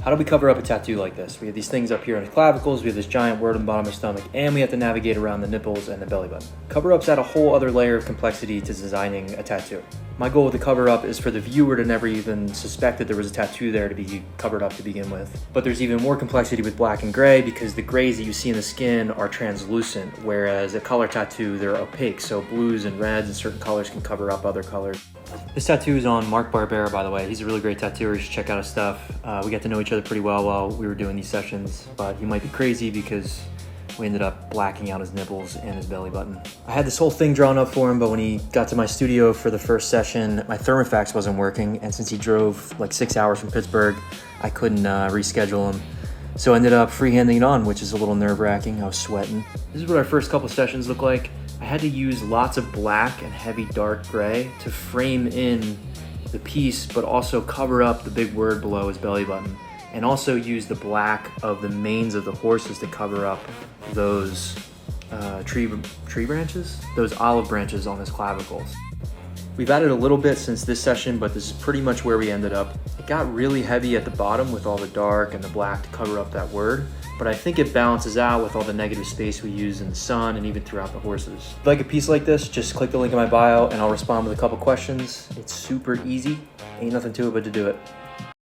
How do we cover up a tattoo like this? We have these things up here on the clavicles, we have this giant word on the bottom of the stomach, and we have to navigate around the nipples and the belly button. Cover-ups add a whole other layer of complexity to designing a tattoo. My goal with the cover-up is for the viewer to never even suspect that there was a tattoo there to be covered up to begin with. But there's even more complexity with black and gray because the grays that you see in the skin are translucent, whereas a color tattoo, they're opaque, so blues and reds and certain colors can cover up other colors. This tattoo is on Mark Barbera, by the way. He's a really great tattooer. You should check out his stuff. We got to know each other pretty well while we were doing these sessions, but he might be crazy because we ended up blacking out his nipples and his belly button. I had this whole thing drawn up for him, but when he got to my studio for the first session, my Thermofax wasn't working, and since he drove like 6 hours from Pittsburgh, I couldn't reschedule him. So I ended up freehanding it on, which is a little nerve-wracking. I was sweating. This is what our first couple sessions look like. I had to use lots of black and heavy dark gray to frame in the piece, but also cover up the big word below his belly button. And also use the black of the manes of the horses to cover up those tree branches? Those olive branches on his clavicles. We've added a little bit since this session, but this is pretty much where we ended up. It got really heavy at the bottom with all the dark and the black to cover up that word, but I think it balances out with all the negative space we use in the sun and even throughout the horses. If you like a piece like this, just click the link in my bio and I'll respond with a couple questions. It's super easy, ain't nothing to it but to do it.